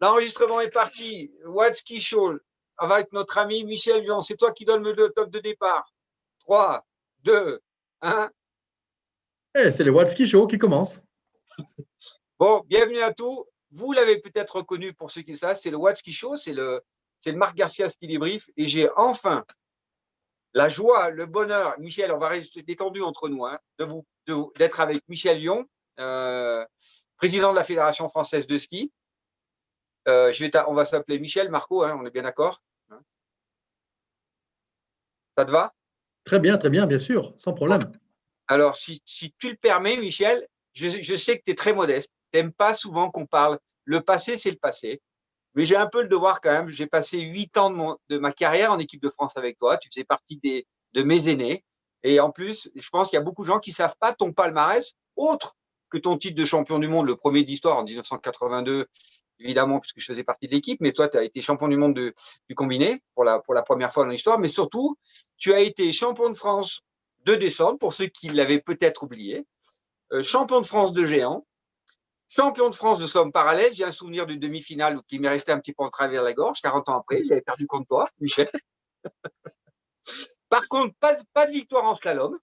L'enregistrement est parti. Wattski Show avec notre ami Michel Vion. C'est toi qui donne le top de départ. 3, 2, 1. C'est le Wattski Show qui commence. Bon, bienvenue à tous. Vous l'avez peut-être reconnu pour ceux qui savent, c'est le Wattski Show, c'est le Marc Garcia qui débrief. Et j'ai enfin la joie, le bonheur, Michel, on va rester détendu entre nous, hein, d'être avec Michel Vion, président de la Fédération française de ski. On va s'appeler Michel, Marco, hein, on est bien d'accord? Ça te va? Très bien, bien sûr, sans problème. Bon. Alors, si tu le permets, Michel, je sais que tu es très modeste. Tu n'aimes pas souvent qu'on parle. Le passé, c'est le passé. Mais j'ai un peu le devoir quand même. J'ai passé 8 ans de ma carrière en équipe de France avec toi. Tu faisais partie de mes aînés. Et en plus, je pense qu'il y a beaucoup de gens qui ne savent pas ton palmarès, autre que ton titre de champion du monde, le premier de l'histoire en 1982, évidemment, puisque je faisais partie de l'équipe. Mais toi, tu as été champion du monde du combiné pour la première fois dans l'histoire. Mais surtout, tu as été champion de France de descente, pour ceux qui l'avaient peut-être oublié, champion de France de géant, champion de France de slalom parallèle. J'ai un souvenir d'une demi-finale qui m'est resté un petit peu en travers la gorge, 40 ans après. J'avais perdu contre toi, Michel. Par contre, pas de victoire en slalom,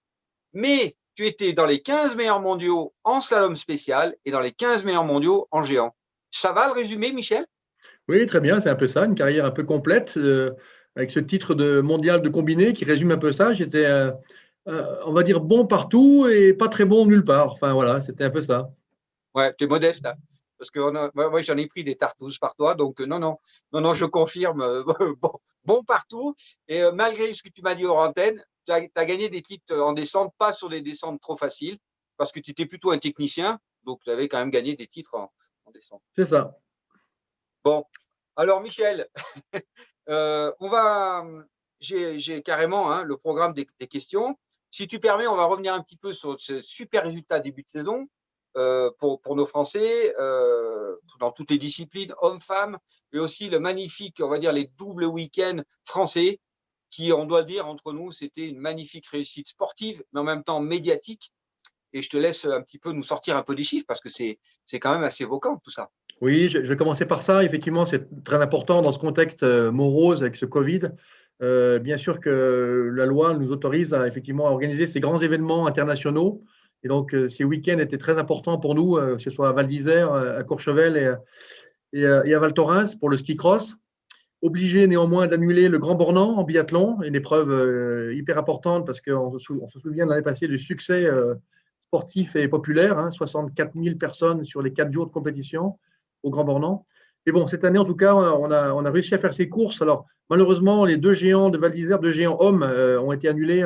mais tu étais dans les 15 meilleurs mondiaux en slalom spécial et dans les 15 meilleurs mondiaux en géant. Ça va le résumé, Michel? Oui, très bien, c'est un peu ça, une carrière un peu complète, avec ce titre de mondial de combiné qui résume un peu ça. J'étais, on va dire, bon partout et pas très bon nulle part. Enfin voilà, c'était un peu ça. Ouais, tu es modeste, hein, parce que moi, j'en ai pris des tartous par toi, donc non, je confirme, bon partout. Et malgré ce que tu m'as dit hors antenne, tu as gagné des titres en descente, pas sur des descentes trop faciles, parce que tu étais plutôt un technicien, donc tu avais quand même gagné des titres en descente. C'est ça. Bon, alors Michel, j'ai carrément, hein, le programme des questions. Si tu permets, on va revenir un petit peu sur ce super résultat début de saison pour nos Français, dans toutes les disciplines, hommes-femmes, et aussi le magnifique, on va dire, les doubles week-ends français, qui, on doit dire, entre nous, c'était une magnifique réussite sportive, mais en même temps médiatique. Et je te laisse un petit peu nous sortir un peu des chiffres, parce que c'est quand même assez évoquant, tout ça. Oui, je vais commencer par ça. Effectivement, c'est très important dans ce contexte morose avec ce Covid. Bien sûr que la loi nous autorise à effectivement à organiser ces grands événements internationaux. Et donc, ces week-ends étaient très importants pour nous, que ce soit à Val d'Isère, à Courchevel et à Val Thorens pour le ski cross. Obligé néanmoins d'annuler le Grand Bornand en biathlon, une épreuve hyper importante parce qu'on se souvient de l'année passée du succès sportif et populaire, hein, 64 000 personnes sur les 4 jours de compétition au Grand Bornand. Et bon, cette année, en tout cas, on a réussi à faire ces courses. Alors, malheureusement, les deux géants de Val d'Isère, deux géants hommes, ont été annulés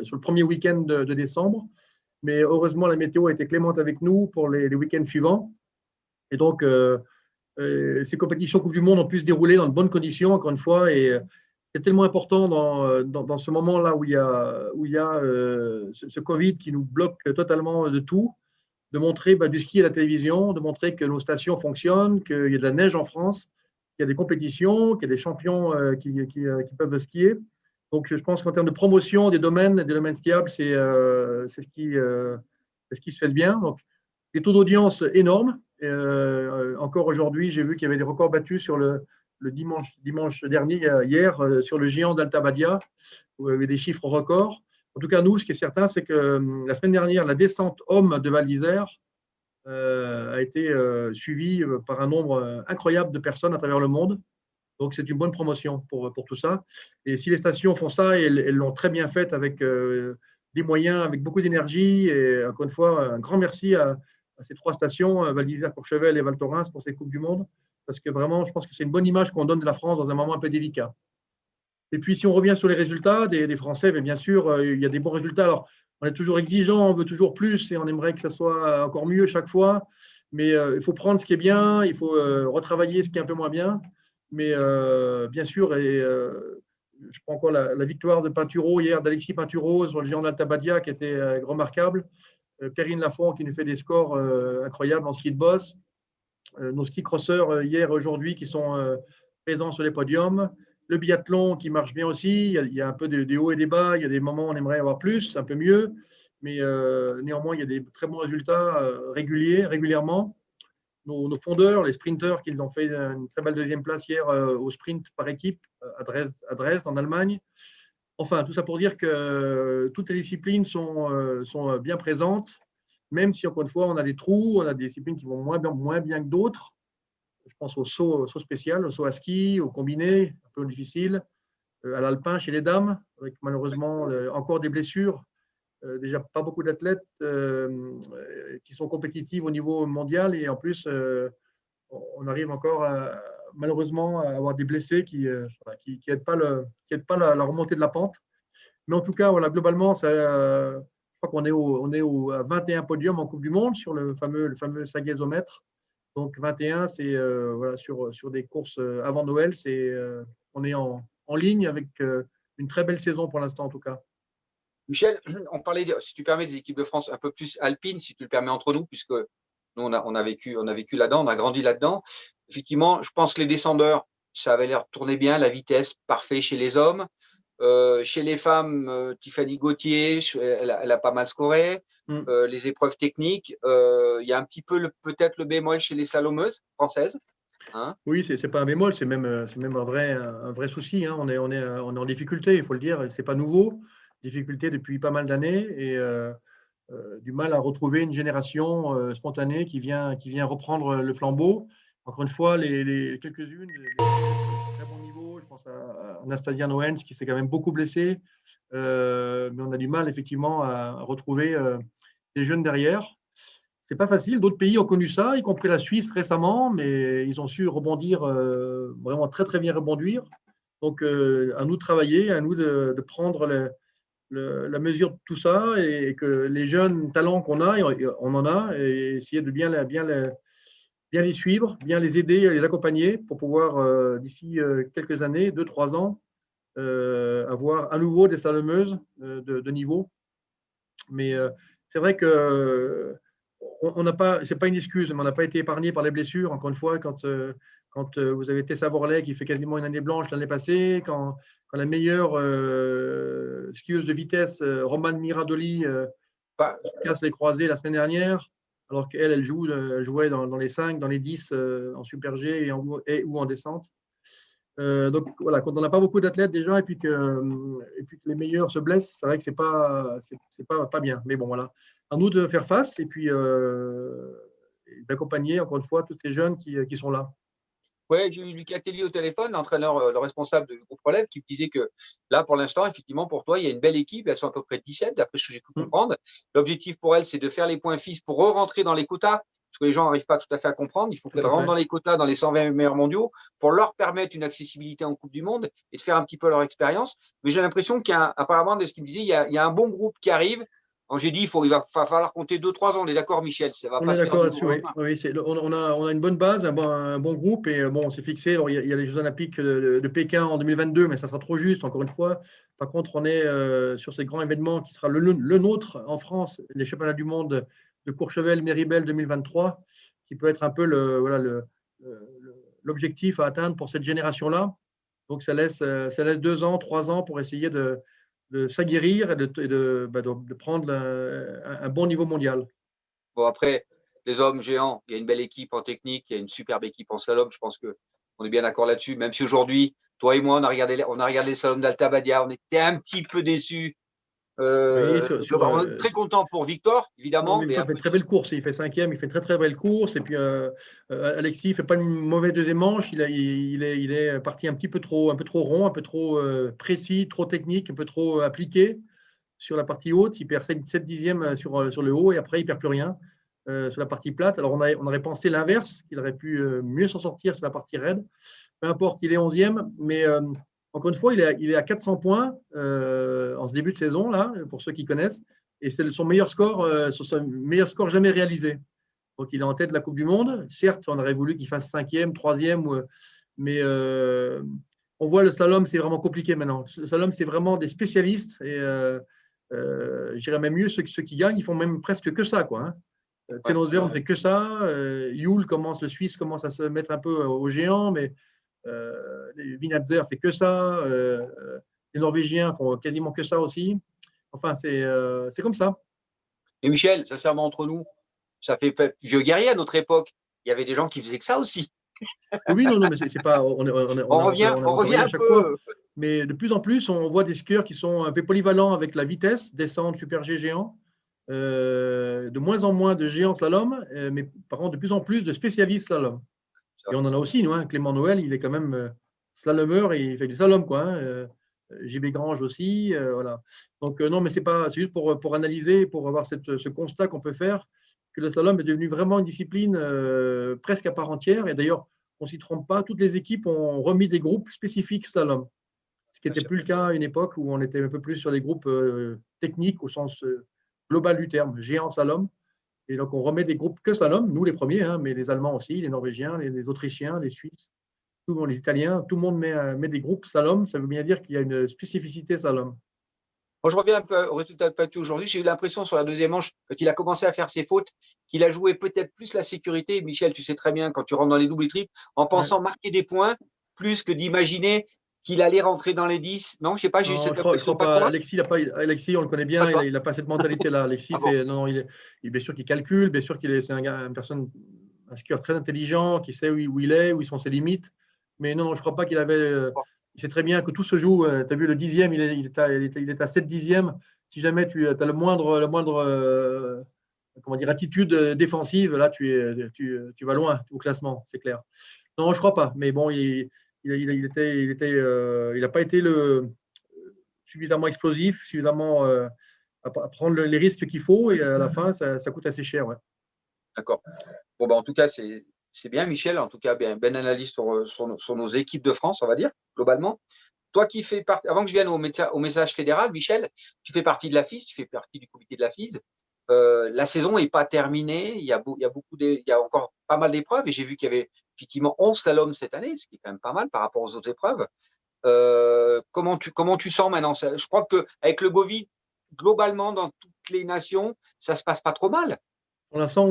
sur le premier week-end de décembre. Mais heureusement, la météo a été clémente avec nous pour les week-ends suivants. Et donc, ces compétitions Coupe du Monde ont pu se dérouler dans de bonnes conditions, encore une fois. Et c'est tellement important dans ce moment-là où il y a ce Covid qui nous bloque totalement de tout, de montrer du ski à la télévision, de montrer que nos stations fonctionnent, qu'il y a de la neige en France, qu'il y a des compétitions, qu'il y a des champions qui peuvent skier. Donc, je pense qu'en termes de promotion des domaines skiables, c'est ce qui se fait de bien. Donc, des taux d'audience énormes. Encore aujourd'hui, j'ai vu qu'il y avait des records battus sur le dimanche dernier, hier, sur le géant d'Alta Badia, où il y avait des chiffres records. En tout cas, nous, ce qui est certain, c'est que la semaine dernière, la descente homme de Val d'Isère a été suivie par un nombre incroyable de personnes à travers le monde. Donc, c'est une bonne promotion pour tout ça. Et si les stations font ça, elles l'ont très bien fait avec des moyens, avec beaucoup d'énergie. Et encore une fois, un grand merci à ces trois stations, Val d'Isère, Courchevel et Val Thorens, pour ces Coupes du Monde. Parce que vraiment, je pense que c'est une bonne image qu'on donne de la France dans un moment un peu délicat. Et puis, si on revient sur les résultats des Français, bien sûr, il y a des bons résultats. Alors, on est toujours exigeant, on veut toujours plus et on aimerait que ça soit encore mieux chaque fois. Mais il faut prendre ce qui est bien, il faut retravailler ce qui est un peu moins bien. Mais bien sûr, je prends encore la victoire de Pinturo hier, d'Alexis Pinturo sur le géant d'Alta Badia qui était remarquable. Perrine Lafont qui nous fait des scores incroyables en ski de boss. Nos ski crosseurs hier et aujourd'hui qui sont présents sur les podiums. Le biathlon qui marche bien aussi. Il y a un peu des hauts et des bas. Il y a des moments où on aimerait avoir plus, un peu mieux. Mais néanmoins, il y a des très bons résultats régulièrement. nos fondeurs, les sprinters, qui ont fait une très belle deuxième place hier au sprint par équipe à Dresde en Allemagne. Enfin, tout ça pour dire que toutes les disciplines sont bien présentes, même si, encore une fois, on a des trous, on a des disciplines qui vont moins bien que d'autres. Je pense au saut spécial, au saut à ski, au combiné, un peu difficile, à l'alpin chez les dames, avec malheureusement encore des blessures. Déjà pas beaucoup d'athlètes qui sont compétitifs au niveau mondial et en plus, on arrive encore malheureusement à avoir des blessés qui n'aident pas, la remontée de la pente. Mais en tout cas, voilà, globalement, je crois qu'on est à 21 podiums en Coupe du Monde sur le fameux sagazomètre. Donc 21, c'est voilà, sur des courses avant Noël, on est en ligne avec une très belle saison pour l'instant en tout cas. Michel, on parlait, si tu permets, des équipes de France un peu plus alpines, si tu le permets entre nous, puisque nous, on a vécu là-dedans, on a grandi là-dedans. Effectivement, je pense que les descendeurs, ça avait l'air de tourner bien, la vitesse, parfait chez les hommes. Chez les femmes, Tiffany Gauthier, elle a pas mal scoré. Les épreuves techniques, il y a un petit peu peut-être le bémol chez les slalomeuses françaises. Hein, oui, c'est pas un bémol, c'est même un vrai souci. Hein. On est en difficulté, il faut le dire. C'est pas nouveau, difficulté depuis pas mal d'années et du mal à retrouver une génération spontanée qui vient reprendre le flambeau. Encore une fois, les quelques-unes de très bon niveau. Je pense à Anastasia Noens qui s'est quand même beaucoup blessée, mais on a du mal effectivement à retrouver des jeunes derrière. C'est pas facile. D'autres pays ont connu ça, y compris la Suisse récemment, mais ils ont su rebondir, vraiment très très bien rebondir. Donc à nous de travailler, à nous de prendre la mesure de tout ça et que les jeunes talents qu'on a, on en a, et essayer de bien les suivre, bien les aider, les accompagner pour pouvoir d'ici quelques années, 2-3 ans, avoir à nouveau des slalomeuses de niveau. Mais c'est vrai que on n'a pas, c'est pas une excuse, mais on n'a pas été épargné par les blessures. Encore une fois, quand vous avez Tessa Worley qui fait quasiment une année blanche l'année passée, quand la meilleure skieuse de vitesse, Romane Miradoli, se casse les croisés la semaine dernière, alors qu'elle, elle jouait dans les 5, dans les 10 en Super G ou en descente. Donc voilà, quand on n'a pas beaucoup d'athlètes déjà et puis que les meilleurs se blessent, c'est vrai que c'est pas bien. Mais bon, voilà, à nous de faire face et puis d'accompagner encore une fois tous ces jeunes qui sont là. Oui, j'ai eu Lucas Kelly au téléphone, l'entraîneur, le responsable du groupe relève, qui me disait que là, pour l'instant, effectivement, pour toi, il y a une belle équipe. Elles sont à peu près 17, d'après ce que j'ai pu comprendre. L'objectif pour elles, c'est de faire les points FIS pour re-rentrer dans les quotas, parce que les gens n'arrivent pas tout à fait à comprendre. Il faut qu'elles rentrent dans les quotas, dans les 120 meilleurs mondiaux, pour leur permettre une accessibilité en Coupe du Monde et de faire un petit peu leur expérience. Mais j'ai l'impression qu'apparemment, de ce qu'il me disait, il y a un bon groupe qui arrive. J'ai dit, il va falloir compter 2-3 ans. On est d'accord, Michel, ça va on pas est se faire d'accord là-dessus, oui. On a une bonne base, un bon groupe, et bon, on s'est fixé. Alors, il y a les Jeux Olympiques de Pékin en 2022, mais ça sera trop juste, encore une fois. Par contre, on est sur ces grands événements qui sera le nôtre en France, les championnats du monde de Courchevel-Méribel 2023, qui peut être un peu l'objectif à atteindre pour cette génération-là. Donc, ça laisse 2 ans, 3 ans pour essayer de s'aguerrir et de prendre un bon niveau mondial. Bon, après, les hommes géants, il y a une belle équipe en technique, il y a une superbe équipe en slalom. Je pense qu'on est bien d'accord là-dessus. Même si aujourd'hui, toi et moi, on a regardé les slaloms d'Alta Badia, on était un petit peu déçus. Oui, on est très content pour Victor, évidemment. Victor fait une très belle course. Il fait 5e, il fait une très très belle course. Et puis Alexis ne fait pas une mauvaise deuxième manche. Il est parti un peu trop rond, un peu trop précis, trop technique, un peu trop appliqué sur la partie haute. Il perd 7 dixièmes sur le haut et après il perd plus rien sur la partie plate. Alors on aurait pensé l'inverse, qu'il aurait pu mieux s'en sortir sur la partie raide. Peu importe, il est 11e, mais encore une fois, il est à 400 points en ce début de saison, là, pour ceux qui connaissent, et c'est son meilleur score jamais réalisé. Donc, il est en tête de la Coupe du Monde. Certes, on aurait voulu qu'il fasse 5e, 3e, mais on voit le slalom, c'est vraiment compliqué maintenant. Le slalom, c'est vraiment des spécialistes, et je dirais même mieux, ceux qui gagnent, ils font même presque que ça, quoi. Tsenhozer ne fait que ça. Yule le Suisse commence à se mettre un peu au géant, mais Vinatzer fait que ça. Les Norvégiens font quasiment que ça aussi. Enfin, c'est comme ça. Et Michel, sincèrement, entre nous, ça fait vieux guerrier à notre époque. il y avait des gens qui faisaient que ça aussi. Oui, non, mais c'est pas. On revient, On on invente revient rien à un chaque fois. peu. Mais de plus en plus, on voit des skieurs qui sont un peu polyvalents avec la vitesse, descente, super G géant. De moins en moins de géants slalom, mais par contre de plus en plus de spécialistes slalom. Et on en a aussi, nous, hein. Clément Noël, il est quand même slalomeur et il fait du slalom, quoi. Hein. JB Grange aussi, voilà. Donc non, mais c'est pas, c'est juste pour analyser, pour avoir ce constat qu'on peut faire que le slalom est devenu vraiment une discipline presque à part entière. Et d'ailleurs, on s'y trompe pas, toutes les équipes ont remis des groupes spécifiques slalom, ce qui n'était plus le cas à une époque où on était un peu plus sur des groupes techniques au sens global du terme, géant slalom. Et donc, on remet des groupes que slalom, nous les premiers, hein, mais les Allemands aussi, les Norvégiens, les Autrichiens, les Suisses, tout le monde, les Italiens, tout le monde met des groupes slalom. Ça veut bien dire qu'il y a une spécificité slalom. Moi, je reviens un peu au résultat de Patou aujourd'hui. J'ai eu l'impression sur la deuxième manche, quand il a commencé à faire ses fautes, qu'il a joué peut-être plus la sécurité. Michel, tu sais très bien, quand tu rentres dans les doubles et triples, en pensant Ouais. marquer des points, plus que d'imaginer qu'il allait rentrer dans les 10. Non, je sais pas, j'ai eu Non, cette je impression, crois pas pas. toi? Alexis, on le connaît Pas bien, toi. il n'a pas cette mentalité-là. Alexis, Ah bon? c'est, non, bien sûr qu'il calcule, bien sûr c'est une personne, un skieur très intelligent, qui sait où il est, où sont ses limites. Mais non, je ne crois pas qu'il avait. Il sait très bien que tout se joue. Tu as vu le dixième, il est à 7 dixièmes. Si jamais tu as le moindre comment dire, attitude défensive, là, tu vas loin au classement, c'est clair. Non, je crois pas. Mais bon, il n'a pas été suffisamment explosif, suffisamment à prendre les risques qu'il faut. Et à la fin, ça coûte assez cher. Ouais. D'accord. Bon, ben, en tout cas, c'est bien, Michel. En tout cas, bien, ben analyse sur nos équipes de France, on va dire, globalement. Toi qui fais partie, avant que je vienne au message fédéral, Michel, tu fais partie de la FIS, tu fais partie du comité de la FIS. La saison n'est pas terminée. Il y a encore pas mal d'épreuves et j'ai vu qu'il y avait effectivement 11 slaloms cette année, ce qui est quand même pas mal par rapport aux autres épreuves. Comment tu sens maintenant? Je crois qu'avec le Covid, globalement, dans toutes les nations, ça se passe pas trop mal. Pour l'instant,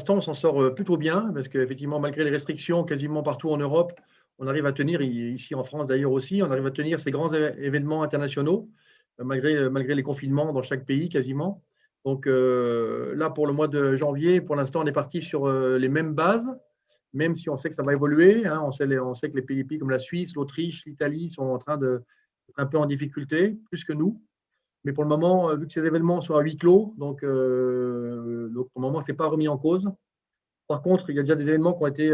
on s'en sort plutôt bien parce qu'effectivement, malgré les restrictions quasiment partout en Europe, on arrive à tenir, ici en France d'ailleurs aussi, on arrive à tenir ces grands événements internationaux malgré les confinements dans chaque pays quasiment. Donc là, pour le mois de janvier, pour l'instant, on est parti sur les mêmes bases, même si on sait que ça va évoluer. Hein. On sait que les pays comme la Suisse, l'Autriche, l'Italie sont en train d'être un peu en difficulté, plus que nous. Mais pour le moment, vu que ces événements sont à huis clos, donc pour le moment, ce n'est pas remis en cause. Par contre, il y a déjà des événements qui ont été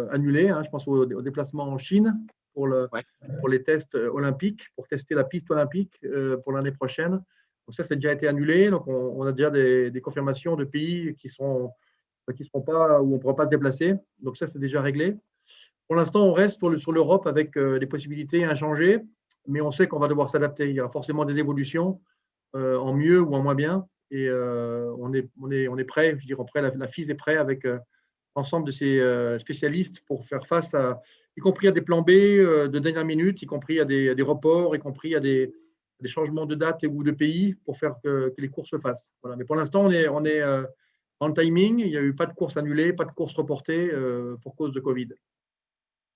annulés. Hein. Je pense au déplacement en Chine Ouais. pour les tests olympiques, pour tester la piste olympique pour l'année prochaine. Donc ça a déjà été annulé. Donc on a déjà des confirmations de pays qui seront pas, où on ne pourra pas se déplacer. Donc ça, c'est déjà réglé. Pour l'instant, on reste sur l'Europe avec des possibilités inchangées, mais on sait qu'on va devoir s'adapter. Il y a forcément des évolutions en mieux ou en moins bien. Et on est prêt, je dirais, la FIS est prêt avec l'ensemble de ces spécialistes pour faire face y compris à des plans B de dernière minute, y compris à des reports, y compris à des changements de date ou de pays pour faire que les courses se fassent. Voilà. Mais pour l'instant, on est dans le timing. Il n'y a eu pas de course annulée, pas de course reportée pour cause de Covid.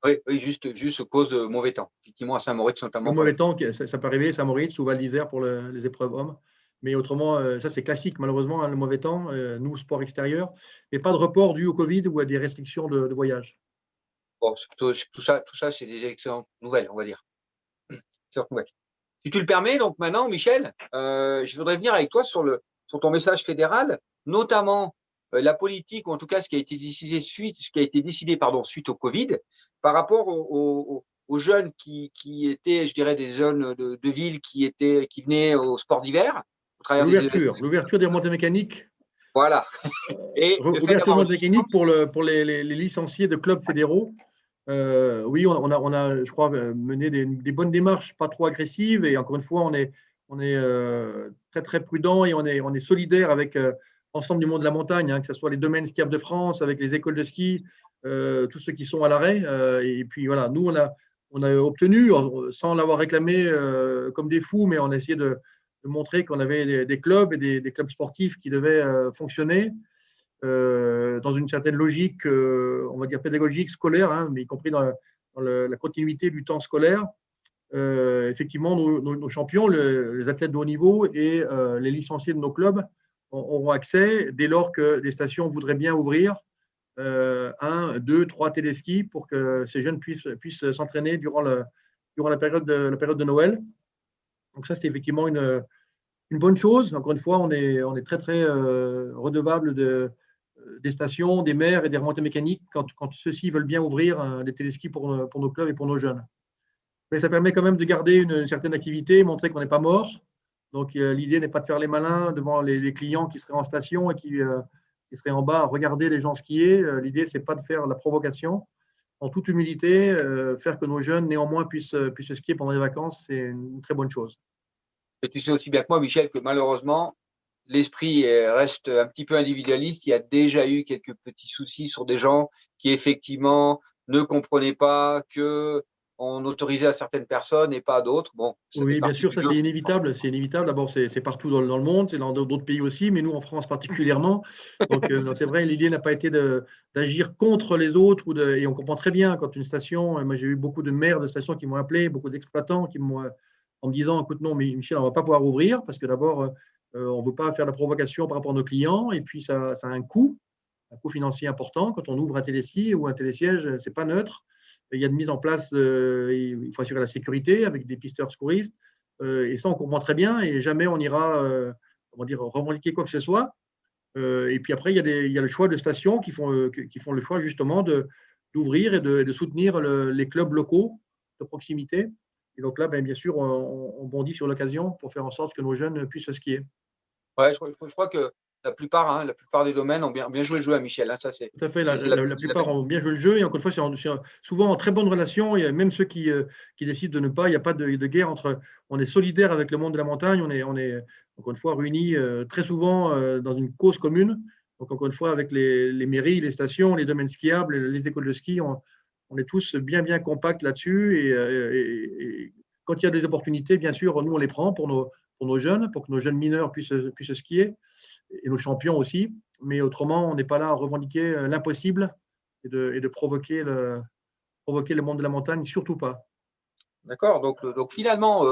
Oui, oui, juste cause de mauvais temps. Effectivement, à Saint-Moritz, Le notamment pour mauvais temps, ça peut arriver, Saint-Moritz ou Val d'Isère pour les épreuves hommes. Mais autrement, ça c'est classique, malheureusement, hein, le mauvais temps, nous, sport extérieur. Mais pas de report dû au Covid ou à des restrictions de voyage. bon, tout ça, c'est des excellentes nouvelles, on va dire. Excellentes nouvelles. Si tu le permets, donc maintenant, Michel, je voudrais venir avec toi sur ton message fédéral, notamment la politique, ou en tout cas ce qui a été décidé suite au Covid, par rapport aux jeunes qui étaient, je dirais, des jeunes de ville qui venaient au sport d'hiver, au travers des L'ouverture des remontées mécaniques. voilà. Et le fait Ouverture d'avoir des une remontées mécaniques pour les licenciés de clubs fédéraux. Oui, on a, je crois, mené des bonnes démarches, pas trop agressives. Et encore une fois, on est très, très prudent et on est solidaire avec l'ensemble du monde de la montagne, hein, que ce soit les domaines skiables de France, avec les écoles de ski, tous ceux qui sont à l'arrêt. Et puis voilà, nous, on a obtenu, sans l'avoir réclamé comme des fous, mais on a essayé de montrer qu'on avait des clubs et des clubs sportifs qui devaient fonctionner dans une certaine logique, on va dire pédagogique, scolaire, hein, mais y compris dans la continuité du temps scolaire. Effectivement, nos champions, les athlètes de haut niveau et les licenciés de nos clubs auront accès dès lors que les stations voudraient bien ouvrir 1, 2, 3 téléskis pour que ces jeunes puissent s'entraîner durant la période de Noël. Donc ça, c'est effectivement une bonne chose. Encore une fois, on est très, très redevable des stations, des maires et des remontées mécaniques quand ceux-ci veulent bien ouvrir des téléskis pour nos clubs et pour nos jeunes. Mais ça permet quand même de garder une certaine activité, montrer qu'on n'est pas mort. Donc, l'idée n'est pas de faire les malins devant les clients qui seraient en station et qui seraient en bas à regarder les gens skier. L'idée, ce n'est pas de faire la provocation. En toute humilité, faire que nos jeunes, néanmoins, puissent skier pendant les vacances, c'est une très bonne chose. Et tu sais aussi bien que moi, Michel, que malheureusement, l'esprit reste un petit peu individualiste. Il y a déjà eu quelques petits soucis sur des gens qui, effectivement, ne comprenaient pas que on autorisait à certaines personnes et pas à d'autres. Bon, ça fait Oui, bien partie sûr, du ça jeu. c'est inévitable. C'est inévitable. D'abord, c'est partout dans le monde, c'est dans d'autres pays aussi, mais nous en France particulièrement. Donc, c'est vrai, l'idée n'a pas été d'agir contre les autres. Et on comprend très bien quand une station, moi j'ai eu beaucoup de maires de stations qui m'ont appelé, beaucoup d'exploitants qui m'ont en me disant, écoute, non, mais Michel, on ne va pas pouvoir ouvrir parce que d'abord, on ne veut pas faire de la provocation par rapport à nos clients et puis ça a un coût financier important. Quand on ouvre un téléski ou un télésiège, ce n'est pas neutre. Il y a une mise en place, il faut assurer la sécurité avec des pisteurs secouristes. Et ça, on comprend très bien et jamais on ira revendiquer quoi que ce soit. Et puis après, il y a le choix de stations qui font le choix justement d'ouvrir et de soutenir les clubs locaux de proximité. Et donc là, bien sûr, on bondit sur l'occasion pour faire en sorte que nos jeunes puissent skier. Ouais, je crois que la plupart des domaines ont bien joué le jeu à Michel. Hein, ça, Tout à fait. c'est la La plupart ont bien joué le jeu et encore une fois, c'est souvent en très bonne relation. Il y a même ceux qui décident de ne pas. Il n'y a pas de guerre entre. On est solidaire avec le monde de la montagne. On est encore une fois réunis très souvent dans une cause commune. Donc encore une fois, avec les mairies, les stations, les domaines skiables, les écoles de ski, on est tous bien compacts là-dessus. Et quand il y a des opportunités, bien sûr, nous on les prend pour nos jeunes, pour que nos jeunes mineurs puissent skier et nos champions aussi. Mais autrement, on n'est pas là à revendiquer l'impossible et de provoquer le monde de la montagne, surtout pas. D'accord. Donc finalement,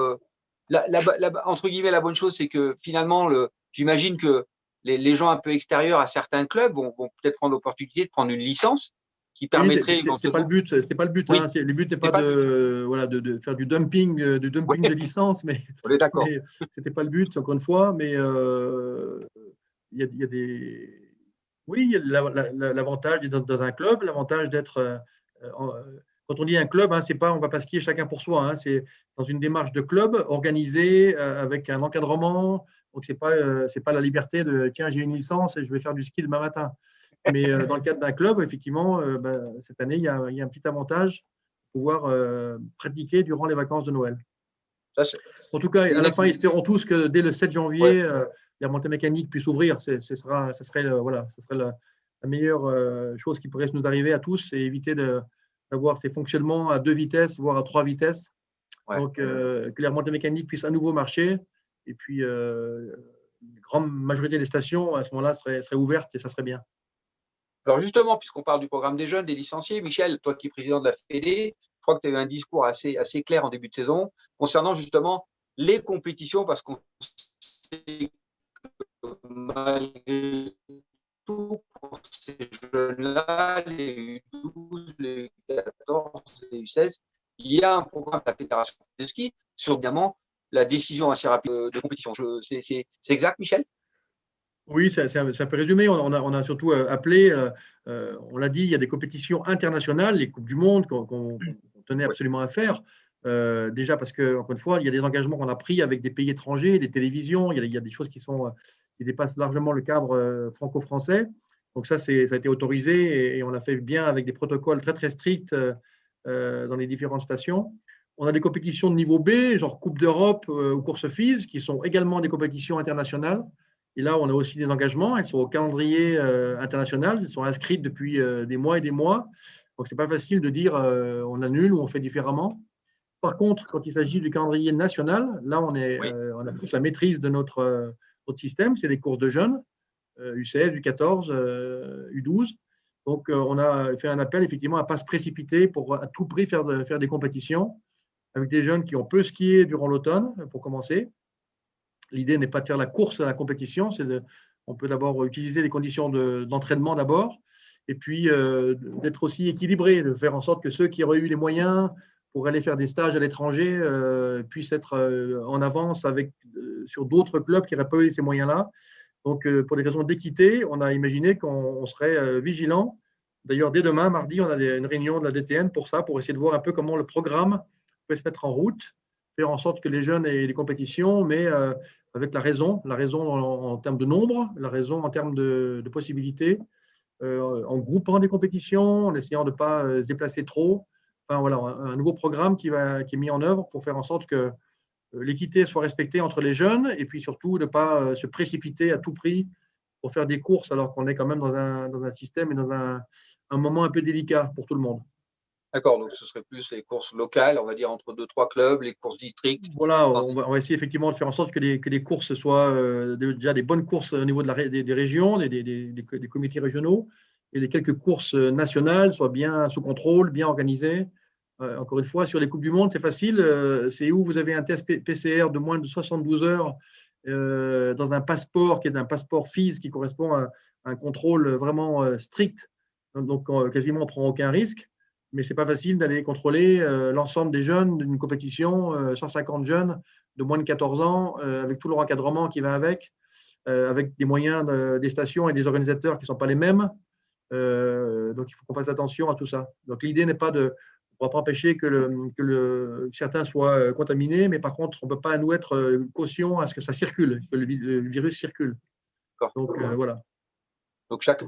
entre guillemets, la bonne chose, c'est que finalement, j'imagine que les gens un peu extérieurs à certains clubs vont peut-être prendre l'opportunité de prendre une licence qui Oui, permettrait c'est pas le éventuellement. but. C'était pas le but. Oui, Hein. Le but n'est c'est pas pas. de faire du Oui, dumping de licence, mais, on est d'accord. mais c'était pas le but, encore une fois. Mais il y a des. Oui, il y a l'avantage d'être dans un club, l'avantage d'être. Quand on dit un club, hein, c'est pas on va pas skier chacun pour soi. Hein, c'est dans une démarche de club organisée avec un encadrement. Donc c'est pas la liberté de tiens j'ai une licence et je vais faire du ski demain matin. Mais dans le cadre d'un club, effectivement, cette année il y a un petit avantage de pouvoir pratiquer durant les vacances de Noël. Ça, En tout cas, à la fin, espérons tous que dès le 7 ouais. janvier, la montée mécanique puisse ouvrir. Ce serait la meilleure chose qui pourrait nous arriver à tous et éviter d'avoir ces fonctionnements à 2 vitesses, voire à 3 vitesses. Ouais. Donc, que les remontées mécaniques puissent à nouveau marcher. Et puis, la grande majorité des stations, à ce moment-là, seraient ouvertes et ça serait bien. Alors justement, puisqu'on parle du programme des jeunes, des licenciés, Michel, toi qui es président de la Fédé, je crois que tu as eu un discours assez clair en début de saison concernant justement les compétitions, parce qu'on sait que malgré tout, pour ces jeunes-là, les U12, les U14, les U16, il y a un programme de la Fédération de ski sur évidemment la décision assez rapide de compétition. C'est exact, Michel? Oui, c'est un peu résumé. On a surtout appelé, on l'a dit, il y a des compétitions internationales, les Coupes du Monde qu'on tenait absolument à faire. Déjà parce que, encore une fois, il y a des engagements qu'on a pris avec des pays étrangers, des télévisions, il y a des choses qui dépassent largement le cadre franco-français. Donc ça a été autorisé et on l'a fait bien avec des protocoles très très stricts dans les différentes stations. On a des compétitions de niveau B, genre Coupe d'Europe ou course FIS, qui sont également des compétitions internationales. Et là, on a aussi des engagements. Elles sont au calendrier international. Elles sont inscrites depuis des mois et des mois. Donc, ce n'est pas facile de dire on annule ou on fait différemment. Par contre, quand il s'agit du calendrier national, là, on a plus la maîtrise de notre système. C'est des courses de jeunes, U16, U14, U12. Donc, on a fait un appel effectivement à ne pas se précipiter pour à tout prix faire des compétitions avec des jeunes qui ont peu skié durant l'automne, pour commencer. L'idée n'est pas de faire la course à la compétition, on peut d'abord utiliser les conditions d'entraînement d'abord. et puis d'être aussi équilibré, de faire en sorte que ceux qui auraient eu les moyens pour aller faire des stages à l'étranger puissent être en avance sur d'autres clubs qui n'auraient pas eu ces moyens-là. Donc, pour des raisons d'équité, on a imaginé qu'on serait vigilant. D'ailleurs, dès demain, mardi, on a une réunion de la DTN pour ça, pour essayer de voir un peu comment le programme peut se mettre en route, faire en sorte que les jeunes aient des compétitions, mais avec la raison en termes de nombre, la raison en termes de possibilités, en groupant des compétitions, en essayant de ne pas se déplacer trop. Enfin, voilà, un nouveau programme qui est mis en œuvre pour faire en sorte que l'équité soit respectée entre les jeunes et puis surtout de ne pas se précipiter à tout prix pour faire des courses alors qu'on est quand même dans un système et dans un moment un peu délicat pour tout le monde. D'accord, donc ce serait plus les courses locales, on va dire entre 2-3 clubs, les courses districts. Voilà, on va essayer effectivement de faire en sorte que les courses soient déjà des bonnes courses au niveau des régions, des comités régionaux, et les quelques courses nationales soient bien sous contrôle, bien organisées. Encore une fois, sur les Coupes du Monde, c'est facile. C'est où vous avez un test PCR de moins de 72 heures dans un passeport qui est un passeport FIS qui correspond à un contrôle vraiment strict. Donc, quasiment, on ne prend aucun risque. Mais ce n'est pas facile d'aller contrôler l'ensemble des jeunes d'une compétition, 150 jeunes de moins de 14 ans, avec tout leur encadrement qui va avec des moyens des stations et des organisateurs qui ne sont pas les mêmes. Donc, il faut qu'on fasse attention à tout ça. Donc, l'idée n'est pas on ne va pas empêcher que certains soient contaminés, mais par contre, on ne peut pas nous être caution à ce que ça circule, que le virus circule. Donc, voilà. Donc, chaque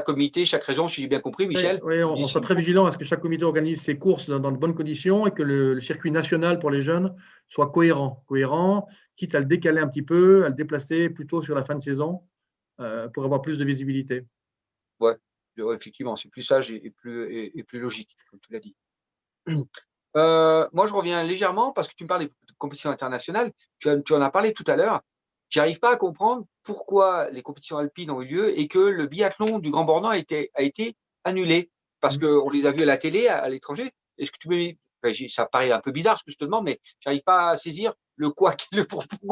comité, chaque région, si j'ai bien compris, Michel. Oui, on sera très vigilant à ce que chaque comité organise ses courses dans de bonnes conditions et que le circuit national pour les jeunes soit cohérent, quitte à le décaler un petit peu, à le déplacer plutôt sur la fin de saison pour avoir plus de visibilité. Ouais, effectivement, c'est plus sage et plus logique, comme tu l'as dit. Moi, je reviens légèrement parce que tu me parles des compétitions internationales. Tu en as parlé tout à l'heure. J'arrive pas à comprendre pourquoi les compétitions alpines ont eu lieu et que le biathlon du Grand Bornand a été annulé parce qu'on les a vus à la télé à l'étranger. Est-ce que tu peux ça paraît un peu bizarre ce que je te demande, mais j'arrive pas à saisir le pourquoi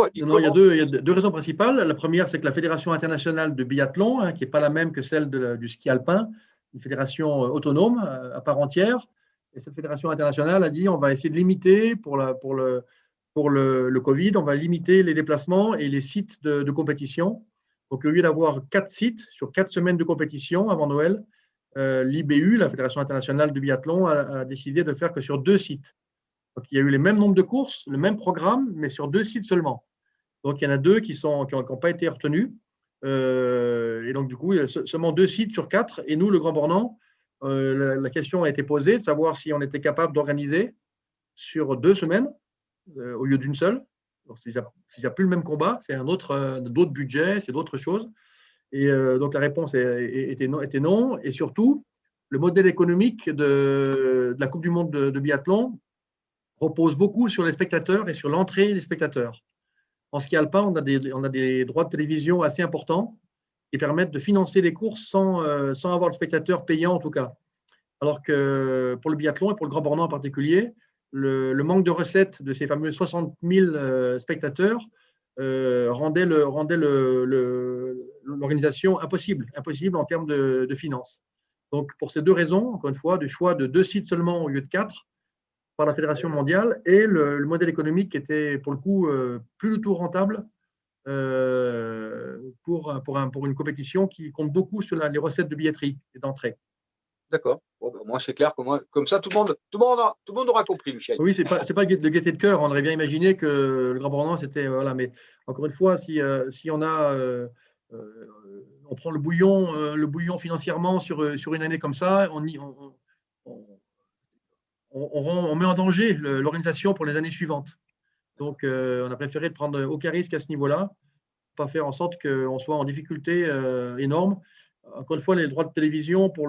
du non, comment. il y a deux raisons principales. La première, c'est que la Fédération internationale de biathlon, qui n'est pas la même que celle du ski alpin, une fédération autonome à part entière, et cette fédération internationale a dit on va essayer de limiter pour le Covid, on va limiter les déplacements et les sites de compétition. Donc, au lieu d'avoir 4 sites sur 4 semaines de compétition avant Noël, l'IBU, la Fédération internationale de biathlon, a décidé de faire que sur 2 sites. Donc, il y a eu le même nombre de courses, le même programme, mais sur 2 sites seulement. Donc, il y en a 2 qui n'ont pas été retenus. Et donc, du coup, il y a seulement 2 sites sur 4. Et nous, le Grand Bornand, la question a été posée de savoir si on était capable d'organiser sur 2 semaines au lieu d'une seule. C'est déjà plus le même combat, c'est d'autres budgets, c'est d'autres choses. Et donc la réponse était non. Et surtout, le modèle économique de la Coupe du Monde de biathlon repose beaucoup sur les spectateurs et sur l'entrée des spectateurs. En ski alpin, on a des droits de télévision assez importants qui permettent de financer les courses sans avoir de spectateurs payants en tout cas. Alors que pour le biathlon et pour le Grand Bornand en particulier, le manque de recettes de ces fameux 60 000 spectateurs rendait l'organisation impossible en termes de finances. Donc, pour ces 2 raisons, encore une fois, du choix de 2 sites seulement au lieu de 4 par la Fédération mondiale et le modèle économique qui était pour le coup plus du tout rentable pour une compétition qui compte beaucoup sur les recettes de billetterie et d'entrée. D'accord. Bon, ben, moi, c'est clair que comme ça, tout le monde aura compris, Michel. Oui, c'est pas de gaieté de cœur. On aurait bien imaginé que le Grand Bornand, c'était voilà. Mais encore une fois, si on prend le bouillon financièrement sur une année comme ça, on met en danger l'organisation pour les années suivantes. Donc, on a préféré de prendre aucun risque à ce niveau-là, pas faire en sorte qu'on soit en difficulté énorme. Encore une fois, les droits de télévision pour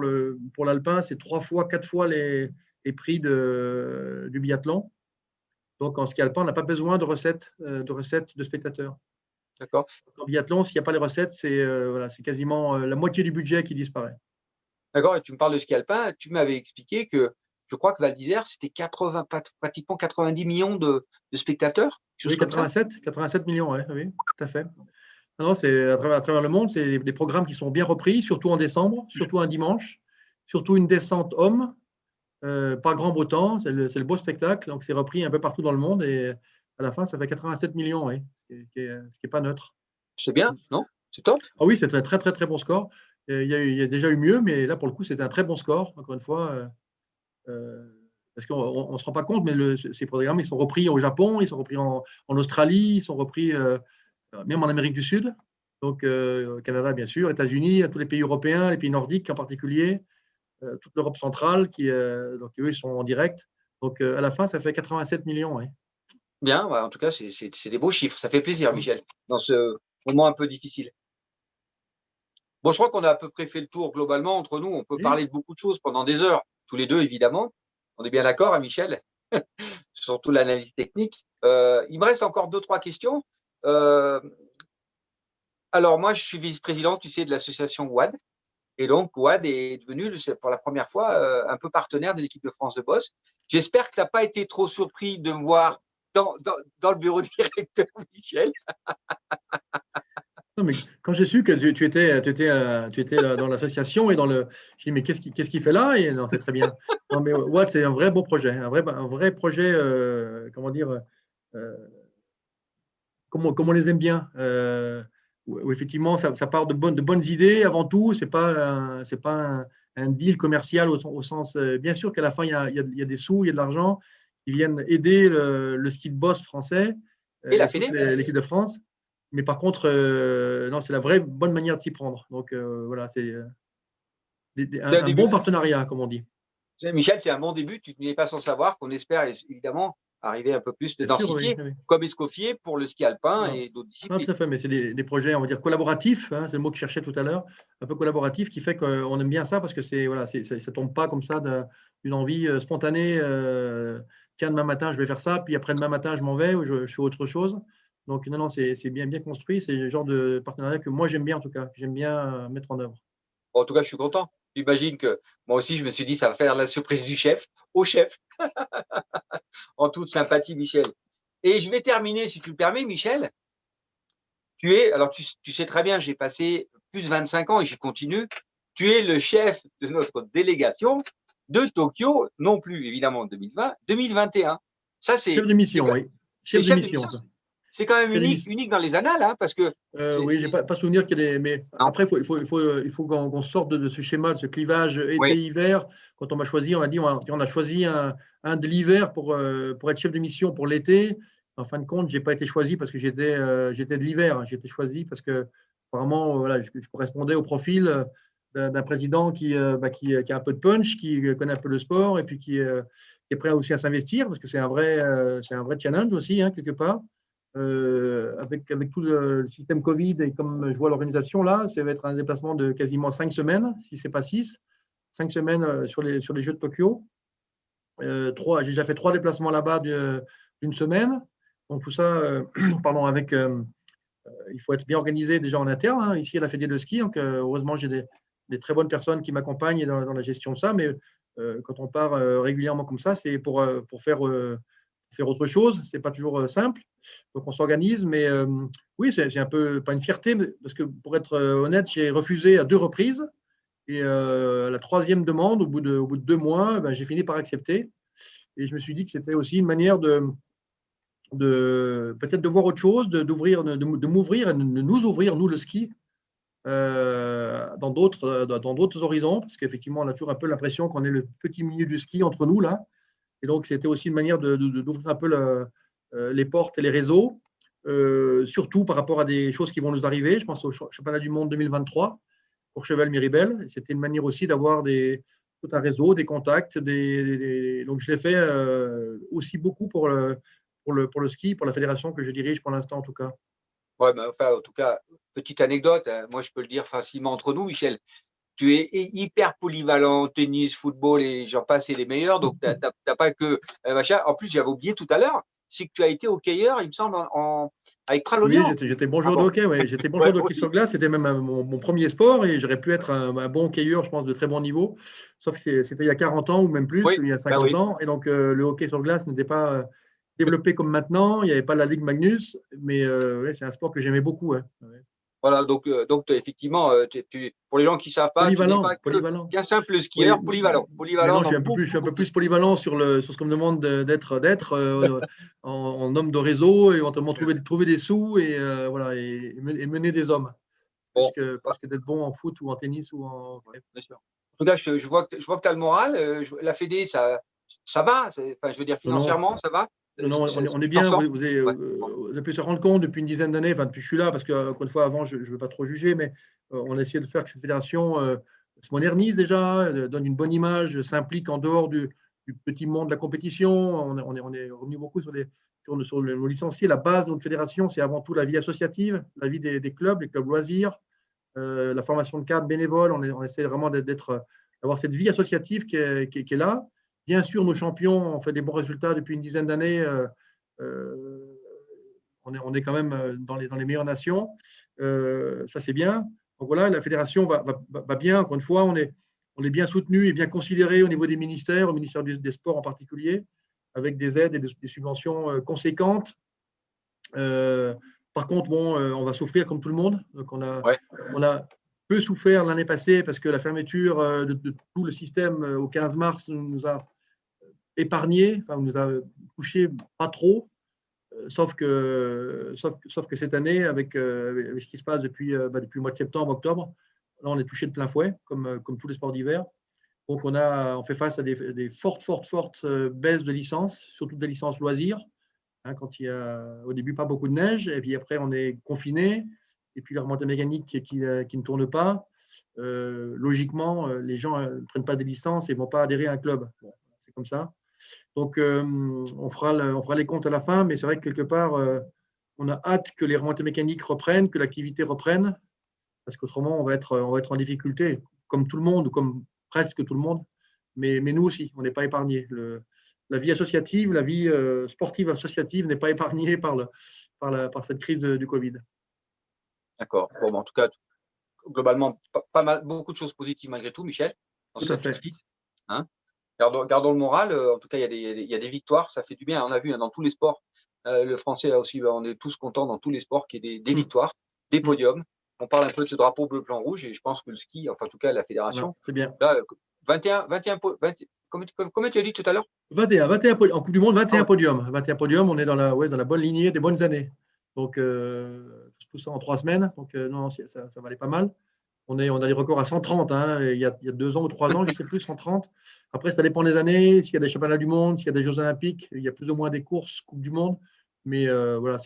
l'alpin, c'est 3 fois, 4 fois les prix du biathlon. Donc, en ski alpin, on n'a pas besoin de recettes de spectateurs. D'accord. En biathlon, s'il n'y a pas les recettes, c'est quasiment la moitié du budget qui disparaît. D'accord. Et tu me parles de ski alpin. Tu m'avais expliqué que je crois que Val d'Isère, c'était pratiquement 90 millions de spectateurs. Oui, 87 millions, oui, tout à fait. Non, c'est à travers le monde, c'est des programmes qui sont bien repris, surtout en décembre, surtout un dimanche, surtout une descente homme, pas grand beau temps, c'est le beau spectacle. Donc, c'est repris un peu partout dans le monde et à la fin, ça fait 87 millions, oui, ce qui est pas neutre. C'est bien, non? C'est top. Ah oui, c'est un très, très, très bon score. Il y a déjà eu mieux, mais là, pour le coup, c'était un très bon score. Encore une fois, parce qu'on ne se rend pas compte, mais ces programmes, ils sont repris au Japon, ils sont repris en Australie, ils sont repris même en Amérique du Sud. Donc, au Canada, bien sûr, États-Unis, tous les pays européens, les pays nordiques en particulier, toute l'Europe centrale, donc eux, ils sont en direct. Donc, à la fin, ça fait 87 millions. Ouais. Bien, ouais, en tout cas, c'est des beaux chiffres. Ça fait plaisir, Michel, dans ce moment un peu difficile. Bon, je crois qu'on a à peu près fait le tour globalement entre nous. On peut Oui. parler de beaucoup de choses pendant des heures, tous les deux, évidemment. On est bien d'accord, hein, Michel, surtout l'analyse technique. Il me reste encore 2-3 questions. Alors, moi, je suis vice-président, tu sais, de l'association WAD. Et donc, WAD est devenu, pour la première fois, un peu partenaire de l'équipe de France de boss. J'espère que tu n'as pas été trop surpris de me voir dans le bureau directeur, Michel. Non, mais quand j'ai su que tu étais dans l'association et dans le. Je dis, mais qu'est-ce qu'il fait là? Et non, c'est très bien. Non, mais Watt, c'est un vrai beau projet, un vrai projet, comment dire, comme on les aime bien. Où effectivement, ça part de bonnes idées avant tout. C'est pas un deal commercial au sens. Bien sûr qu'à la fin, il y a des sous, il y a de l'argent qui viennent aider le ski de boss français Et la et toute Fédé. l'équipe de France. Mais par contre, non, c'est la vraie bonne manière de s'y prendre. Donc voilà, c'est C'est un un bon début. partenariat, comme on dit. Michel, c'est un bon début. Tu n'es pas sans savoir qu'on espère évidemment arriver un peu plus de Bien sûr, oui. densifier, Oui. comme Escoffier pour le ski alpin Non, et d'autres non, disciplines. tout à fait, mais c'est des projets, on va dire, collaboratifs, hein, c'est le mot que je cherchais tout à l'heure, un peu collaboratif, qui fait qu'on aime bien ça parce que voilà, ça ne tombe pas comme ça d'une envie spontanée. Tiens, demain matin, je vais faire ça, puis après demain matin, je m'en vais ou je fais autre chose. Donc, non, c'est bien construit. C'est le genre de partenariat que moi, j'aime bien, en tout cas, que j'aime bien mettre en œuvre. Bon, en tout cas, je suis content. J'imagine que moi aussi, je me suis dit, ça va faire la surprise du chef, au chef, en toute sympathie, Michel. Et je vais terminer, si tu le permets, Michel. Alors tu sais très bien, j'ai passé plus de 25 ans et je continue. Tu es le chef de notre délégation de Tokyo, non plus évidemment 2020, 2021. Ça, Chef de mission, oui. c'est Chef de chef de mission, mission. ça. C'est quand même Chef de unique dans les annales, hein, parce que Oui, je n'ai pas souvenir qu'il y ait des. Mais non. après, il faut qu'on sorte de ce schéma, de ce clivage Oui, été-hiver. Quand on m'a choisi, on m'a dit on a choisi un de l'hiver pour être chef de mission pour l'été. En fin de compte, je n'ai pas été choisi parce que j'étais de l'hiver. J'ai été choisi parce que vraiment, voilà, je correspondais au profil d'un président qui a un peu de punch, qui connaît un peu le sport et puis qui est prêt aussi à s'investir parce que c'est un vrai challenge aussi, hein, quelque part. Avec tout le système Covid et comme je vois l'organisation là, ça va être un déplacement de quasiment 5 semaines, si ce n'est pas 6. 5 semaines sur les Jeux de Tokyo. J'ai déjà fait 3 déplacements là-bas d'une semaine. Donc tout ça, pardon, il faut être bien organisé déjà en interne, hein, ici à la Fédé de ski. Donc heureusement, j'ai des très bonnes personnes qui m'accompagnent dans la gestion de ça. Mais quand on part régulièrement comme ça, c'est pour faire autre chose. C'est pas toujours simple. Donc on s'organise, mais oui, c'est un peu pas une fierté, parce que pour être honnête, j'ai refusé à 2 reprises. Et la 3e demande, au bout de 2 mois, ben, j'ai fini par accepter. Et je me suis dit que c'était aussi une manière de peut-être de voir autre chose, de m'ouvrir et de nous ouvrir, nous, le ski, dans d'autres horizons, parce qu'effectivement, on a toujours un peu l'impression qu'on est le petit milieu du ski entre nous, là. Et donc, c'était aussi une manière d'ouvrir un peu les portes et les réseaux, surtout par rapport à des choses qui vont nous arriver. Je pense au championnat du monde 2023 pour Cheval-Miribel. C'était une manière aussi d'avoir tout un réseau, des contacts. Donc, je l'ai fait aussi beaucoup pour le ski, pour la fédération que je dirige pour l'instant, en tout cas. Ouais, mais enfin, en tout cas, petite anecdote, hein, moi je peux le dire facilement entre nous, Michel. Tu es hyper polyvalent, tennis, football et j'en passe, et les meilleurs. Donc, tu n'as pas que machin. En plus, j'avais oublié tout à l'heure, c'est que tu as été hockeyeur, il me semble, avec Oui, Pralognan. j'étais bon Ah joueur de bon. hockey. Ouais. J'étais bon Ouais, joueur de hockey sur glace. C'était même mon premier sport et j'aurais pu être un bon hockeyeur, je pense, de très bon niveau. Sauf que c'était il y a 40 ans ou même plus, oui, il y a bah 50 oui. ans. Et donc, le hockey sur glace n'était pas développé comme maintenant. Il n'y avait pas la Ligue Magnus. Mais ouais, c'est un sport que j'aimais beaucoup. Ouais. Voilà, donc effectivement, pour les gens qui ne savent pas, tu n'es pas Polyvalent. qu'un simple Oui, skieur, polyvalent. mais Polyvalent non, je dans suis un peu plus, beaucoup, je suis un peu beaucoup de plus choses. polyvalent sur ce qu'on me demande d'être en homme de réseau, et éventuellement trouver des sous et voilà et mener des hommes Bon, plus que d'être bon en foot ou en tennis ou en. ouais, bien sûr. En tout cas, je vois que tu as le moral. La Fédé, ça va. Enfin, je veux dire, Non, non, financièrement, ça va. non, non, on est Tu t'en bien. sors? Ouais. Vous avez pu se rendre compte depuis une dizaine d'années, enfin depuis que je suis là, parce que encore une fois avant, je ne veux pas trop juger, mais on a essayé de faire que cette fédération se modernise déjà, donne une bonne image, s'implique en dehors du petit monde de la compétition. On est revenu beaucoup sur nos licenciés. La base de notre fédération, c'est avant tout la vie associative, la vie des clubs, les clubs loisirs, la formation de cadres bénévoles. On essaie vraiment d'avoir cette vie associative qui est là. Bien sûr, nos champions ont fait des bons résultats depuis une dizaine d'années. Euh, on est quand même dans les meilleures nations. Ça, c'est bien. Donc voilà, la fédération va bien. Encore une fois, on est bien soutenu et bien considéré au niveau des ministères, au ministère des Sports en particulier, avec des aides et des subventions conséquentes. Par contre, bon, on va souffrir comme tout le monde. Donc Ouais. on a peu souffert l'année passée parce que la fermeture de tout le système au 15 mars nous a épargné, enfin, nous a touché pas trop. Sauf que cette année, avec ce qui se passe depuis le mois de septembre, octobre, là, on est touché de plein fouet, comme tous les sports d'hiver. Donc, on fait face à des fortes baisses de licences, surtout des licences loisirs, hein, quand il y a au début pas beaucoup de neige, et puis après, on est confiné, et puis la remontée mécanique qui ne tourne pas. Logiquement, les gens ne prennent pas des licences et ne vont pas adhérer à un club. Bon, c'est comme ça. Donc, on fera les comptes à la fin, mais c'est vrai que quelque part, on a hâte que les remontées mécaniques reprennent, que l'activité reprenne, parce qu'autrement, on va être en difficulté, comme tout le monde, ou comme presque tout le monde. Mais nous aussi, on n'est pas épargnés. La vie associative, la vie sportive associative n'est pas épargnée par cette crise du Covid. D'accord. Bon, en tout cas, globalement, pas mal, beaucoup de choses positives malgré tout, Michel, dans Tout à cette fait. crise. Hein. Gardons le moral. En tout cas, il y a des victoires. Ça fait du bien. On a vu dans tous les sports. Le français aussi, on est tous contents dans tous les sports qu'il y ait des victoires, des podiums. On parle un peu de ce drapeau bleu, blanc, rouge. Et je pense que le ski, enfin, en tout cas, la Voilà, fédération, c'est bien. là, 21, 21, combien tu as dit tout à l'heure? 21 en Coupe du Monde, Ah 21 ouais. podiums. 21 podiums, on est dans la bonne lignée des bonnes années. Donc, tout ça en 3 semaines. Donc, non, ça valait pas mal. On a des records à 130, hein, il y a 2 ans ou 3 ans, je ne sais plus, 130. Après, ça dépend des années, s'il y a des championnats du monde, s'il y a des Jeux olympiques, il y a plus ou moins des courses Coupe du Monde. Mais voilà,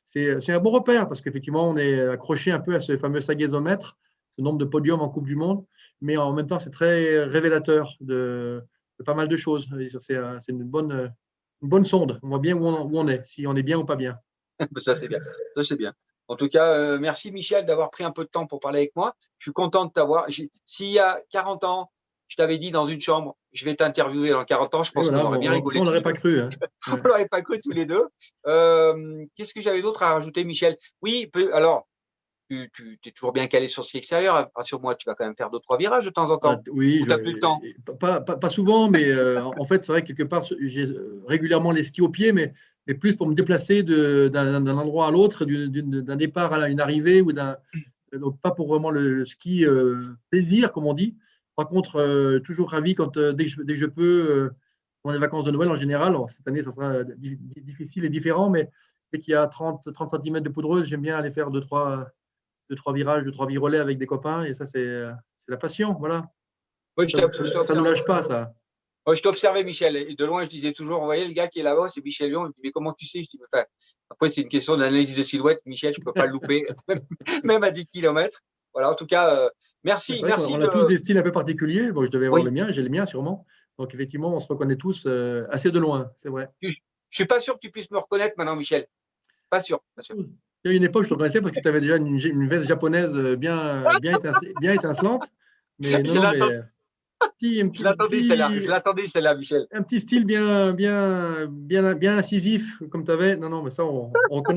c'est un bon repère parce qu'effectivement, on est accroché un peu à ce fameux sagazomètre, ce nombre de podiums en Coupe du Monde. Mais en même temps, c'est très révélateur de pas mal de choses. C'est une bonne sonde. On voit bien où on est, si on est bien ou pas bien. Ça, c'est bien. Ça, c'est bien. En tout cas, merci Michel d'avoir pris un peu de temps pour parler avec moi. Je suis content de t'avoir. S'il y a 40 ans, je t'avais dit dans une chambre, je vais t'interviewer dans 40 ans, je Et pense qu'on voilà, aurait bien ça, rigolé on tous l'aurait les pas deux. cru. Hein. On Ouais. ne l'aurait pas cru tous les deux. Qu'est-ce que j'avais d'autre à rajouter, Michel? Oui, alors, tu es toujours bien calé sur le ski extérieur. Rassure-moi, tu vas quand même faire 2-3 virages de temps en temps. Oui, Ou tu n'as plus le temps? pas souvent, mais en fait, c'est vrai que quelque part, j'ai régulièrement les skis au pied, mais plus pour me déplacer d'un endroit à l'autre, d'un départ à une arrivée, donc pas pour vraiment le ski plaisir, comme on dit. Par contre, toujours ravi dès que je peux, dans les vacances de Noël en général. Alors, cette année, ça sera difficile et différent, mais dès qu'il y a 30 cm de poudreuse, j'aime bien aller faire 2-3 virages, 2-3 virolets avec des copains, et ça, c'est la passion, voilà. Oui, Ça ne nous lâche pas, ça. ouais, je t'observais, Michel, et de loin, je disais toujours, vous voyez, le gars qui est là-bas, c'est Michel Lyon. Il me dit, mais comment tu sais? Je dis, enfin, après, c'est une question d'analyse de silhouette, Michel, je ne peux pas le louper, même à 10 km. Voilà, en tout cas, C'est merci, vrai qu'on merci a tous des styles un peu particuliers. Bon, je devais avoir Oui, le mien, j'ai le mien sûrement. Donc, effectivement, on se reconnaît tous assez de loin, c'est vrai. je ne suis pas sûr que tu puisses me reconnaître maintenant, Michel. Pas sûr, pas sûr. Il y a une époque, je te reconnaissais parce que tu avais déjà une veste japonaise bien étincelante. Mais Je non, mais l'attendais, je l'attendais, celle-là, Michel. un petit style bien incisif comme tu avais. Non, mais ça, on reconnaît.